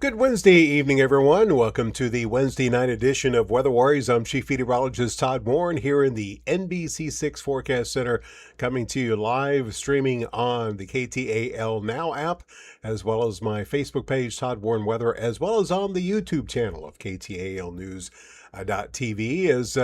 Good Wednesday evening, everyone. Welcome to the Wednesday night edition of Weather Warriors. I'm Chief Meteorologist Todd Warren here in the NBC6 Forecast Center, coming to you live streaming on the KTAL Now app, as well as my Facebook page, Todd Warren Weather, as well as on the YouTube channel of KTAL News. TV. As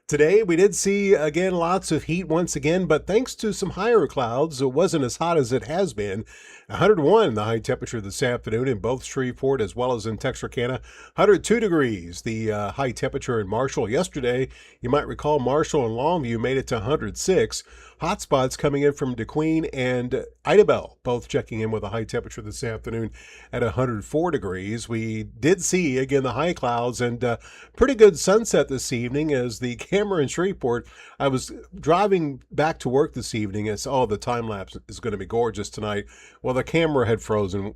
today we did see again lots of heat once again, but thanks to some higher clouds, it wasn't as hot as it has been. 101 the high temperature this afternoon in both Shreveport as well as in Texarkana. 102 degrees the high temperature in Marshall. Yesterday, you might recall Marshall and Longview made it to 106. Hot spots coming in from DeQueen and Idabel, both checking in with a high temperature this afternoon at 104 degrees. We did see, again, the high clouds and pretty good sunset this evening as the camera in Shreveport. I was driving back to work this evening and saw the time lapse is going to be gorgeous tonight. Well, the camera had frozen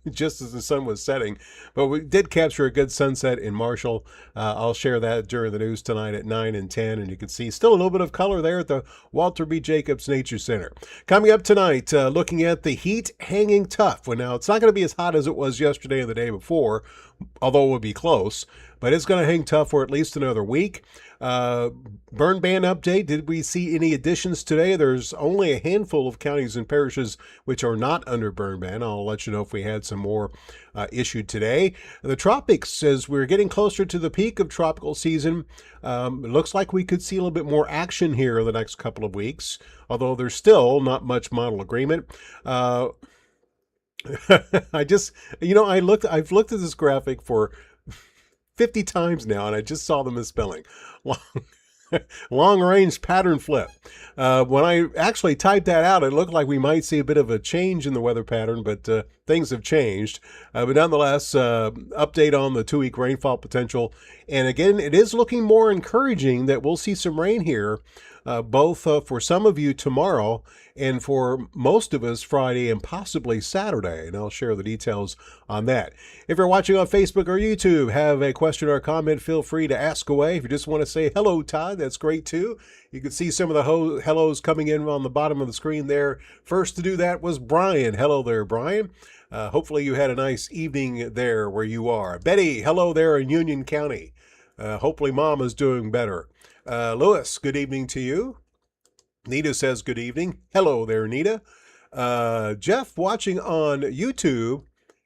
just as the sun was setting, but we did capture a good sunset in Marshall. I'll share that during the news tonight at 9 and 10, and you can see still a little bit of color there at the Walter B. Jacobs Nature Center. Coming up tonight, looking at the heat hanging tough. Well, now, it's not going to be as hot as it was yesterday and the day before, although it will be close, but it's going to hang tough for at least another week. Burn ban update. Did we see any additions today? There's only a handful of counties and parishes which are not under burn ban. I'll let you know if we had some more issued today. The tropics, as we're getting closer to the peak of tropical season, it looks like we could see a little bit more action here in the next couple of weeks, although there's still not much model agreement. I just, I've looked at this graphic for 50 times now, and I just saw the misspelling. Long range pattern flip. When I actually typed that out, it looked like we might see a bit of a change in the weather pattern, but things have changed. But nonetheless, update on the 2-week rainfall potential. And again, it is looking more encouraging that we'll see some rain here, both for some of you tomorrow and for most of us Friday and possibly Saturday. And I'll share the details on that. If you're watching on Facebook or YouTube, have a question or comment, feel free to ask away. If you just want to say hello, Todd, that's great too. You can see some of the hellos coming in on the bottom of the screen there. First to do that was Brian. Hello there, Brian. Hopefully you had a nice evening there where you are. Betty, hello there in Union County. Hopefully Mom is doing better. Lewis, good evening to you. Nita says good evening. Hello there, Nita. Jeff watching on YouTube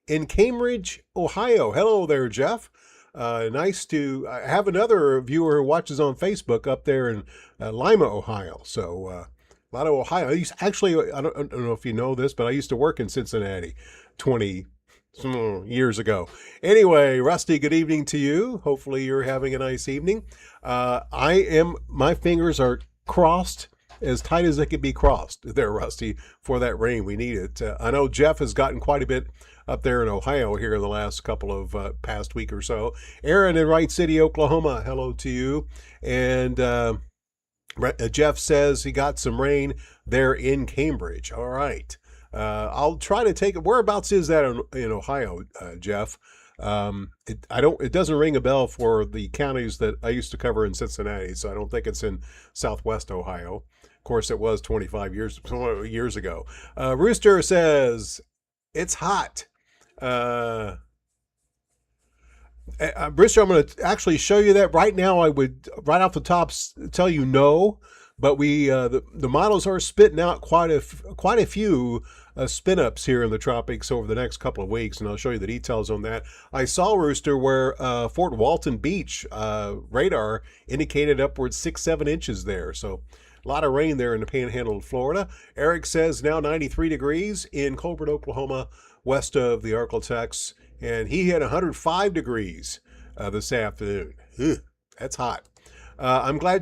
in Cambridge, Ohio. Hello there, Jeff. Nice to have another viewer who watches on Facebook up there in Lima, Ohio. So a lot of Ohio. I don't know if you know this, but I used to work in Cincinnati 20 years ago. Anyway, Rusty, good evening to you. Hopefully you're having a nice evening. My fingers are crossed as tight as they could be crossed there, Rusty, for that rain. We need it. I know Jeff has gotten quite a bit up there in Ohio here in the last couple of past week or so. Aaron in Wright City, Oklahoma, hello to you. And Jeff says he got some rain there in Cambridge. All right. I'll try to take it. Whereabouts is that in Ohio, Jeff? It doesn't ring a bell for the counties that I used to cover in Cincinnati, so I don't think it's in Southwest Ohio. Of course, it was 25 years ago. Rooster says it's hot. Rooster, I'm going to actually show you that right now. I would right off the top tell you no, but the models are spitting out quite a few spin-ups here in the tropics over the next couple of weeks, and I'll show you the details on that. I saw, Rooster, where Fort Walton Beach radar indicated upwards 6-7 inches there, so a lot of rain there in the panhandle of Florida. Eric says now 93 degrees in Colbert, Oklahoma, west of the ArkLaTex, and he hit 105 degrees this afternoon. Ugh, that's hot. I'm glad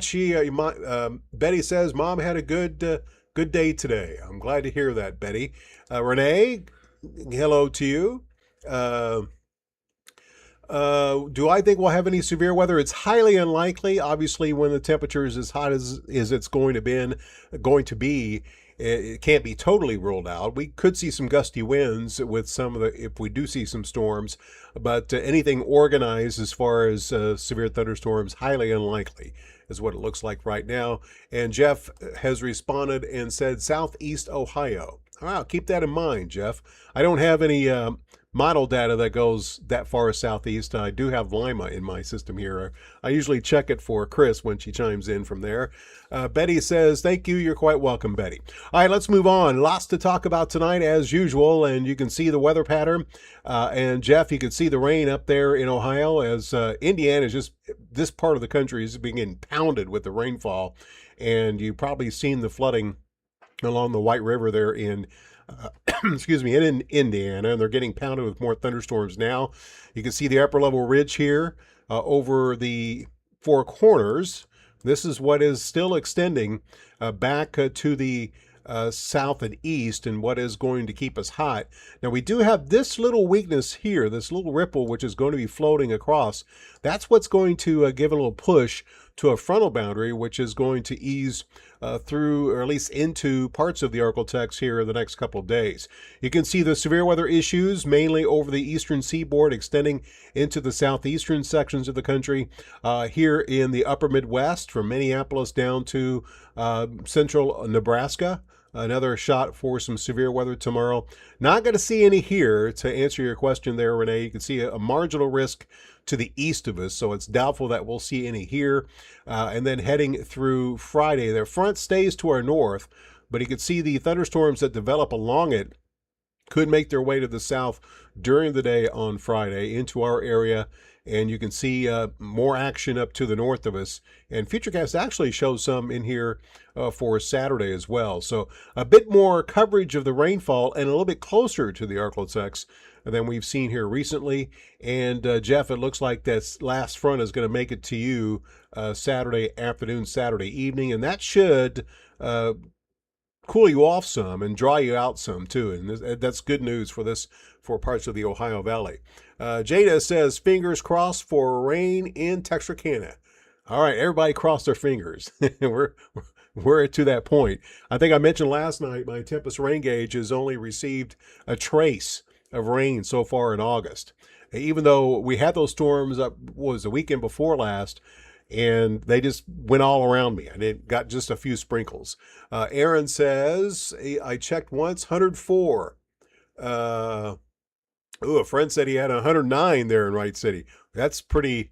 Betty says Mom had a good day today. I'm glad to hear that, Betty. Renee, hello to you. Do I think we'll have any severe weather? It's highly unlikely. Obviously, when the temperature is as hot as it's going to be, it can't be totally ruled out. We could see some gusty winds with some of the if we do see some storms, but anything organized as far as severe thunderstorms, highly unlikely is what it looks like right now. And Jeff has responded and said Southeast Ohio. Wow, keep that in mind, Jeff. I don't have any model data that goes that far southeast. I do have Lima in my system here. I usually check it for Chris when she chimes in from there. Betty says, thank you. You're quite welcome, Betty. All right, let's move on. Lots to talk about tonight as usual, and you can see the weather pattern. And Jeff, you can see the rain up there in Ohio as Indiana is just, this part of the country is being pounded with the rainfall. And you've probably seen the flooding along the White River there in excuse me, in Indiana, and they're getting pounded with more thunderstorms now. You can see the upper level ridge here over the Four Corners. This is what is still extending back to the south and east, and what is going to keep us hot. Now we do have this little weakness here, this little ripple, which is going to be floating across. That's what's going to give a little push to a frontal boundary, which is going to ease through, or at least into parts of the ArkLaTex here in the next couple of days. You can see the severe weather issues mainly over the eastern seaboard, extending into the southeastern sections of the country. Here in the upper Midwest, from Minneapolis down to central Nebraska. Another shot for some severe weather tomorrow. Not going to see any here. To answer your question there, Renee, you can see a marginal risk to the east of us, so it's doubtful that we'll see any here. And then heading through Friday, their front stays to our north, but you can see the thunderstorms that develop along it could make their way to the south during the day on Friday into our area. And you can see more action up to the north of us. And Futurecast actually shows some in here for Saturday as well. So a bit more coverage of the rainfall and a little bit closer to the ArkLaTex than we've seen here recently. And Jeff, it looks like this last front is going to make it to you Saturday afternoon, Saturday evening. And that should cool you off some and dry you out some too, and that's good news for parts of the Ohio Valley. Jada says fingers crossed for rain in Texarkana. All right, everybody cross their fingers. we're to that point. I think I mentioned last night my Tempest rain gauge has only received a trace of rain so far in August, even though we had those storms up was the weekend before last, and they just went all around me. I got just a few sprinkles. Aaron says, I checked once, 104. A friend said he had 109 there in Wright City. That's pretty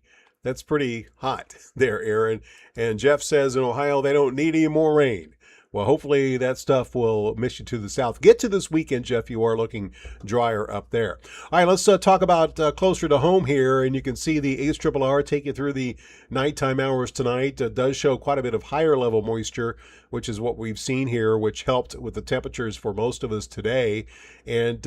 hot there, Aaron. And Jeff says in Ohio, they don't need any more rain. Well, hopefully that stuff will miss you to the south. Get to this weekend, Jeff. You are looking drier up there. All right, let's talk about closer to home here. And you can see the ArkLaTex take you through the nighttime hours tonight. Does show quite a bit of higher level moisture, which is what we've seen here, which helped with the temperatures for most of us today. And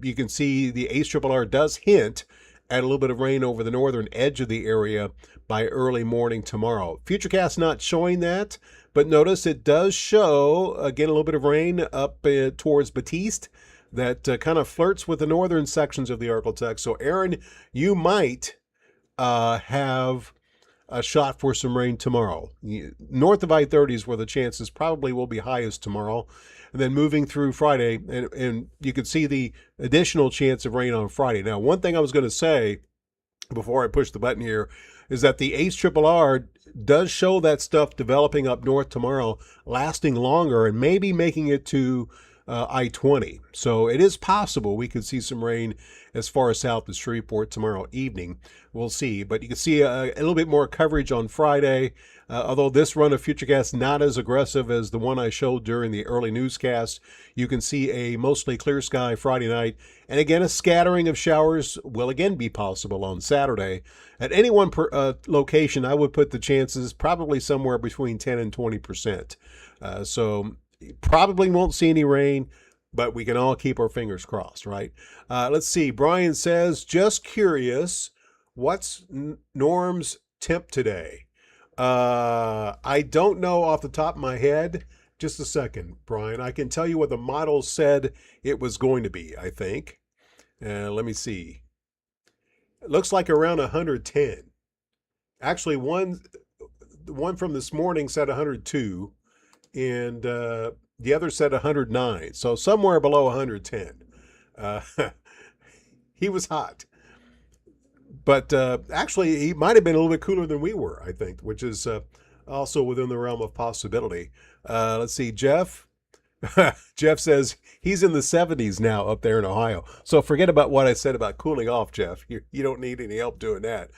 you can see the ArkLaTex does hint at a little bit of rain over the northern edge of the area by early morning tomorrow. Futurecast not showing that, but notice it does show, again, a little bit of rain up towards Batiste that kind of flirts with the northern sections of the ArkLaTex. So, Aaron, you might have a shot for some rain tomorrow. North of I-30 is where the chances probably will be highest tomorrow. And then moving through Friday, and you can see the additional chance of rain on Friday. Now, one thing I was going to say before I push the button here is that the ArkLaTex does show that stuff developing up north tomorrow, lasting longer and maybe making it to I-20. So it is possible we could see some rain as far south as Shreveport tomorrow evening. We'll see. But you can see a little bit more coverage on Friday, although this run of Futurecast not as aggressive as the one I showed during the early newscast. You can see a mostly clear sky Friday night. And again, a scattering of showers will again be possible on Saturday. At any one location, I would put the chances probably somewhere between 10 and 20%. So probably won't see any rain, but we can all keep our fingers crossed, right? Let's see. Brian says, just curious, what's Norm's temp today? I don't know off the top of my head. Just a second, Brian. I can tell you what the model said it was going to be, I think. Let me see. It looks like around 110. Actually, the one from this morning said 102, and the other said 109. So somewhere below 110. Uh, he was hot. But actually, he might have been a little bit cooler than we were, I think, which is also within the realm of possibility. Let's see, Jeff. Jeff says he's in the 70s now up there in Ohio. So forget about what I said about cooling off, Jeff. You don't need any help doing that.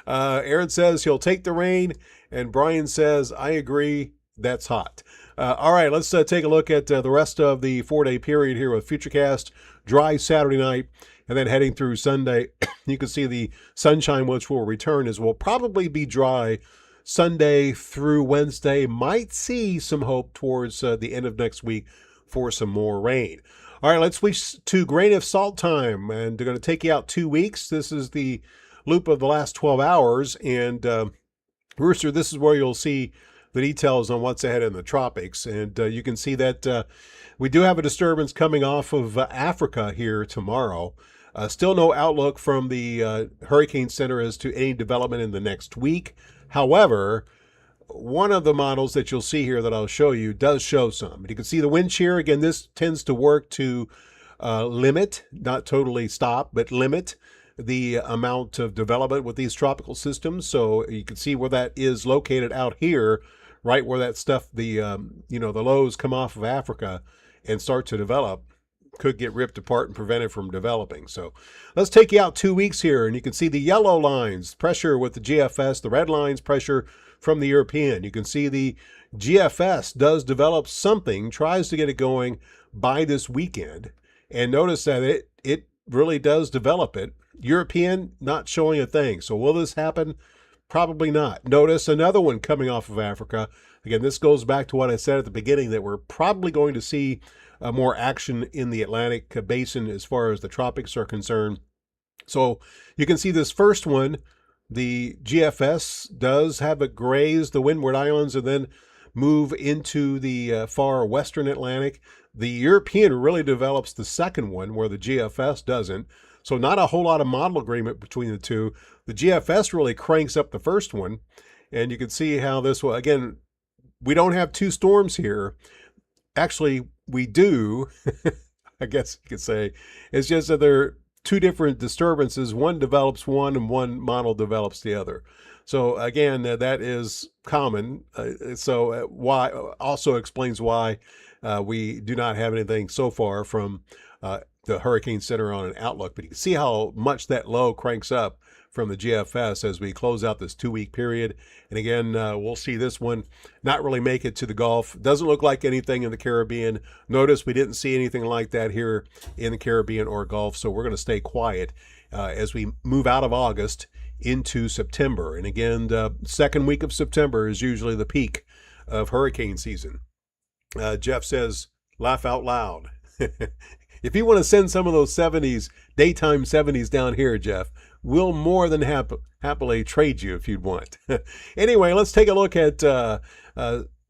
Aaron says he'll take the rain, and Brian says, I agree, that's hot. All right, let's take a look at the rest of the 4-day period here with Futurecast. Dry Saturday night, and then heading through Sunday. You can see the sunshine, which will return, as will probably be dry Sunday through Wednesday. Might see some hope towards the end of next week for some more rain. All right, let's switch to grain of salt time, and they're going to take you out 2 weeks. This is the loop of the last 12 hours, and Rooster, this is where you'll see the details on what's ahead in the tropics, and you can see that we do have a disturbance coming off of Africa here tomorrow. Still no outlook from the Hurricane Center as to any development in the next week. However, one of the models that you'll see here that I'll show you does show some. You can see the wind shear. Again, this tends to work to limit, not totally stop, but limit the amount of development with these tropical systems. So you can see where that is located out here, right where that stuff, the the lows come off of Africa and start to develop, could get ripped apart and prevented from developing. So let's take you out 2 weeks here, and you can see the yellow lines, pressure with the GFS, the red lines, pressure from the European. You can see the GFS does develop something, tries to get it going by this weekend, and notice that it really does develop it. European not showing a thing. So will this happen? Probably not. Notice another one coming off of Africa. Again, this goes back to what I said at the beginning, that we're probably going to see more action in the Atlantic basin as far as the tropics are concerned. So you can see this first one, the GFS does have it graze the Windward Islands and then move into the far western Atlantic. The European really develops the second one, where the GFS doesn't. So not a whole lot of model agreement between the two. The GFS really cranks up the first one, and you can see how this will, again, we don't have two storms here. Actually, we do, I guess you could say. It's just that they're two different disturbances. One develops one and one model develops the other. So again, that is common. So why also explains why we do not have anything so far from the Hurricane Center on an outlook. But you can see how much that low cranks up from the GFS as we close out this 2 week period. And again, we'll see this one not really make it to the Gulf. Doesn't look like anything in the Caribbean. Notice we didn't see anything like that here in the Caribbean or Gulf. So we're going to stay quiet as we move out of August into September. And again, the second week of September is usually the peak of hurricane season. Jeff says, laugh out loud. If you want to send some of those 70s, daytime 70s down here, Jeff, we'll more than happily trade you if you'd want. Anyway, let's take a look at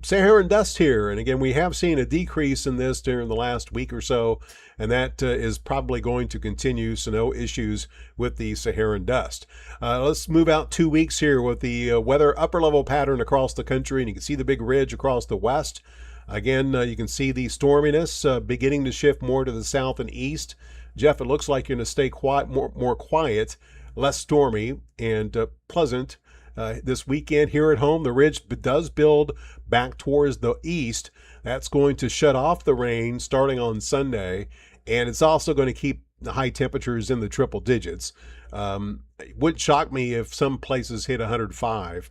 Saharan dust here. And again, we have seen a decrease in this during the last week or so, and that is probably going to continue, so no issues with the Saharan dust. Let's move out 2 weeks here with the weather upper level pattern across the country, and you can see the big ridge across the west. Again, you can see the storminess beginning to shift more to the south and east. Jeff, it looks like you're going to stay quiet, more quiet, less stormy, and pleasant this weekend here at home. The ridge does build back towards the east. That's going to shut off the rain starting on Sunday, and it's also going to keep the high temperatures in the triple digits. It would shock me if some places hit 105.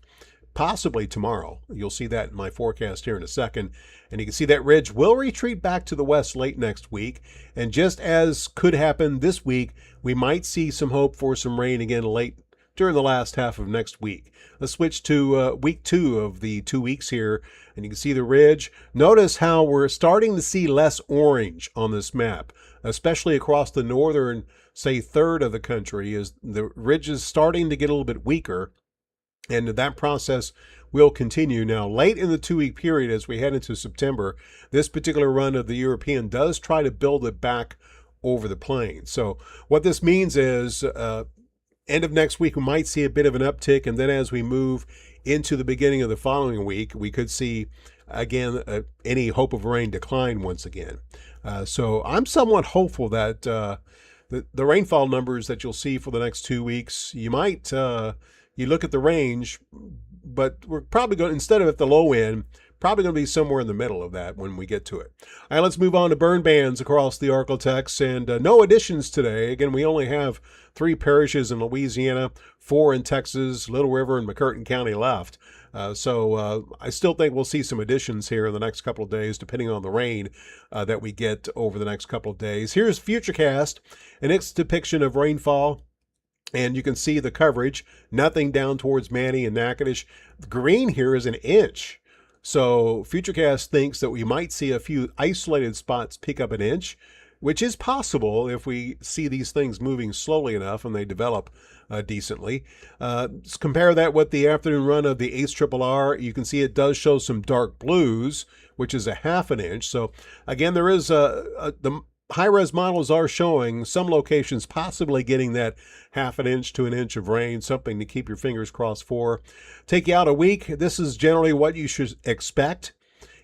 Possibly tomorrow. You'll see that in my forecast here in a second. And you can see that ridge will retreat back to the west late next week. And just as could happen this week, we might see some hope for some rain again late during the last half of next week. Let's switch to week 2 of the 2 weeks here. And you can see the ridge. Notice how we're starting to see less orange on this map, especially across the northern, say, third of the country, as the ridge is starting to get a little bit weaker. And that process will continue. Now, late in the 2 week period, as we head into September, this particular run of the European does try to build it back over the plain. So what this means is End of next week, we might see a bit of an uptick. And then as we move into the beginning of the following week, we could see, again, any hope of rain decline once again. So I'm somewhat hopeful that the rainfall numbers that you'll see for the next 2 weeks, you might, you look at the range, but we're probably going, instead of at the low end, probably going to be somewhere in the middle of that when we get to it. All right, let's move on to burn bans across the ArkLaTex, and no additions today. Again, we only have 3 parishes in Louisiana, 4 in Texas, Little River and McCurtain County left. So I still think we'll see some additions here in the next couple of days, depending on the rain that we get over the next couple of days. Here's Futurecast, and its depiction of rainfall. And you can see the coverage, nothing down towards Manny and Natchitoches. The green here is an inch. So Futurecast thinks that we might see a few isolated spots pick up an inch, which is possible if we see these things moving slowly enough and they develop decently. Let's compare that with the afternoon run of the ARkLaTex. You can see it does show some dark blues, which is a ½ an inch. So again, there is the high-res models are showing some locations possibly getting that ½ an inch to an inch of rain, something to keep your fingers crossed for. Take you out a week. This is generally what you should expect.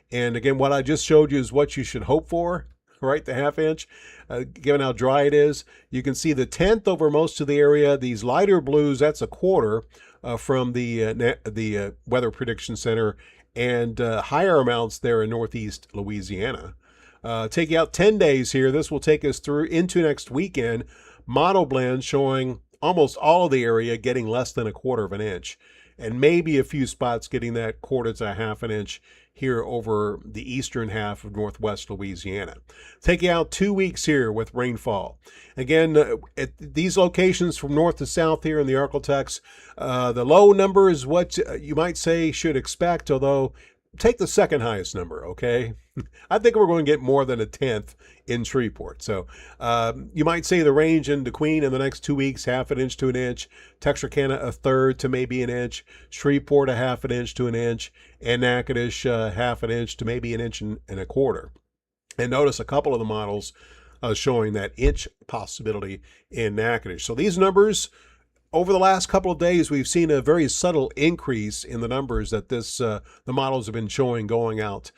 And again, what I just showed you is what you should hope for, right? The ½ inch, given how dry it is. You can see the 10th over most of the area. These lighter blues, that's a quarter from the Weather Prediction Center, and higher amounts there in northeast Louisiana. Take you out 10 days here. This will take us through into next weekend. Model blend showing almost all of the area getting less than a quarter of an inch, and maybe a few spots getting that quarter to ½ an inch here over the eastern half of northwest Louisiana. Take you out 2 weeks here with rainfall. Again, at these locations from north to south here in the ArkLaTex, the low number is what you might say should expect, although take the second highest number, okay? I think we're going to get more than a 10th in Shreveport. So you might say the range in DeQueen in the next 2 weeks, ½ an inch to an inch, Texarkana a third to maybe an inch, Shreveport a ½ an inch to an inch, and Natchitoches ½ an inch to maybe an inch and a quarter. And notice a couple of the models showing that inch possibility in Natchitoches. So these numbers, over the last couple of days, we've seen a very subtle increase in the numbers that the models have been showing going out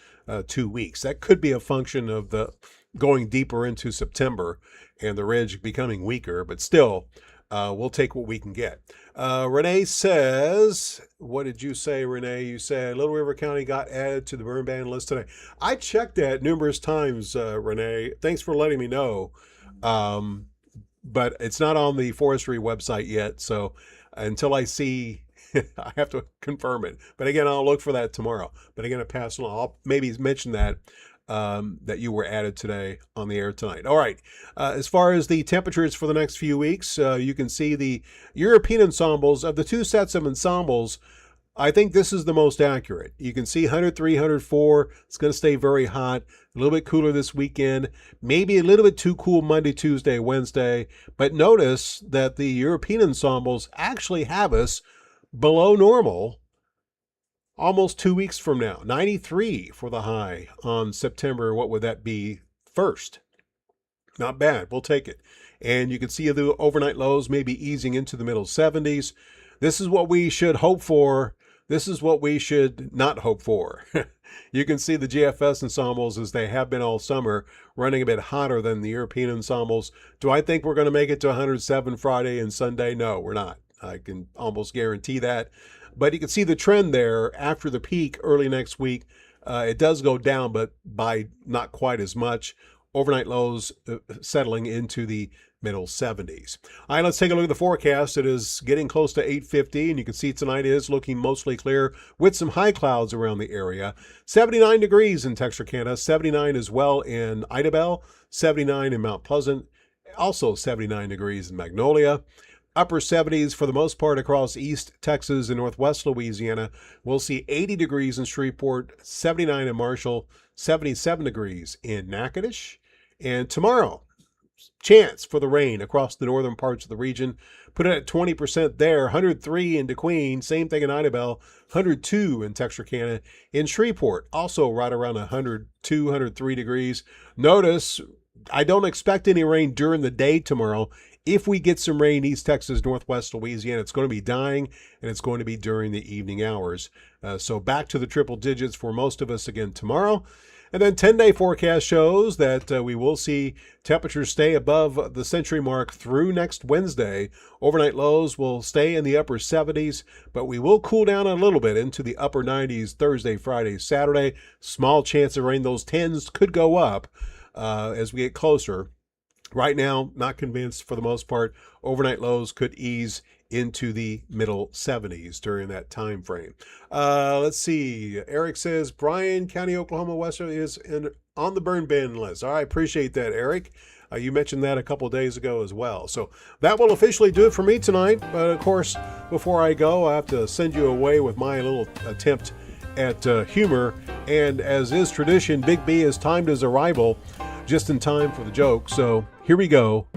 2 weeks. That could be a function of the going deeper into September and the ridge becoming weaker, but still, we'll take what we can get. Renee says, what did you say, Renee? You said Little River County got added to the burn ban list today. I checked that numerous times, Renee. Thanks for letting me know. But it's not on the forestry website yet, so until I see, I have to confirm it. But again, I'll look for that tomorrow. But again, I'll maybe mention that that you were added today on the air tonight. All right, as far as the temperatures for the next few weeks, you can see the European ensembles. Of the 2 sets of ensembles, I think this is the most accurate. You can see 103, 104. It's going to stay very hot. A little bit cooler this weekend. Maybe a little bit too cool Monday, Tuesday, Wednesday. But notice that the European ensembles actually have us below normal almost 2 weeks from now. 93 for the high on September, what would that be, 1st? Not bad. We'll take it. And you can see the overnight lows maybe easing into the middle 70s. This is what we should hope for. This is what we should not hope for. You can see the GFS ensembles, as they have been all summer, running a bit hotter than the European ensembles. Do I think we're going to make it to 107 Friday and Sunday? No, we're not. I can almost guarantee that. But you can see the trend there after the peak early next week. It does go down, but by not quite as much. Overnight lows settling into the middle 70s. All right, let's take a look at the forecast. It is getting close to 8:50, and you can see tonight is looking mostly clear with some high clouds around the area. 79 degrees in Texarkana, 79 as well in Idabel, 79 in Mount Pleasant, also 79 degrees in Magnolia. Upper 70s for the most part across East Texas and Northwest Louisiana. We'll see 80 degrees in Shreveport, 79 in Marshall, 77 degrees in Natchitoches. And tomorrow, chance for the rain across the northern parts of the region. Put it at 20% there. 103 in DeQueen, same thing in Idabel, 102 in Texarkana. In Shreveport, also right around 102, 103 degrees. Notice, I don't expect any rain during the day tomorrow. If we get some rain, East Texas, Northwest Louisiana, it's going to be dying, and it's going to be during the evening hours. So back to the triple digits for most of us again tomorrow. And then 10-day forecast shows that we will see temperatures stay above the century mark through next Wednesday. Overnight lows will stay in the upper 70s, but we will cool down a little bit into the upper 90s Thursday, Friday, Saturday. Small chance of rain. Those 10s could go up as we get closer. Right now, not convinced for the most part. Overnight lows could ease into the middle 70s during that time frame. Let's see. Eric says Bryan County, Oklahoma Western is on the burn bin list. All right, appreciate that, Eric. You mentioned that a couple of days ago as well. So that will officially do it for me tonight. But of course, before I go, I have to send you away with my little attempt at humor. And as is tradition, Big B has timed his arrival just in time for the joke. So here we go.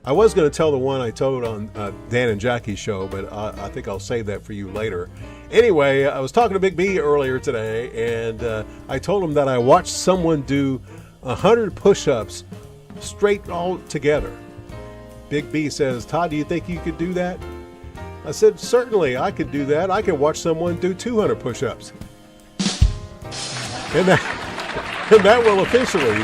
I was going to tell the one I told on Dan and Jackie's show, but I think I'll save that for you later. Anyway, I was talking to Big B earlier today, and I told him that I watched someone do 100 push-ups straight all together. Big B says, Todd, do you think you could do that? I said, certainly I could do that. I could watch someone do 200 push-ups. And that will officially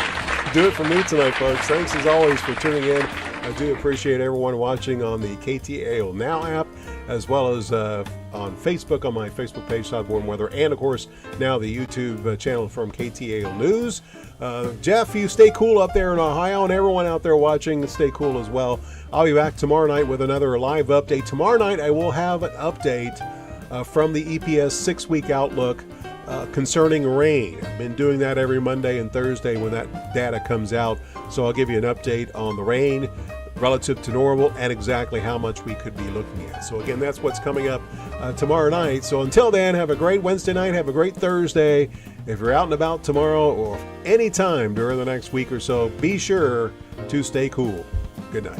do it for me tonight, folks. Thanks as always for tuning in. I do appreciate everyone watching on the KTAL Now app, as well as on Facebook, on my Facebook page, Todd Warren Weather, and of course, now the YouTube channel from KTAL News. Jeff, you stay cool up there in Ohio, and everyone out there watching, stay cool as well. I'll be back tomorrow night with another live update. Tomorrow night, I will have an update from the EPS 6-week outlook concerning rain. I've been doing that every Monday and Thursday when that data comes out. So I'll give you an update on the rain relative to normal and exactly how much we could be looking at. So again, that's what's coming up tomorrow night. So until then, have a great Wednesday night. Have a great Thursday. If you're out and about tomorrow or any time during the next week or so, be sure to stay cool. Good night.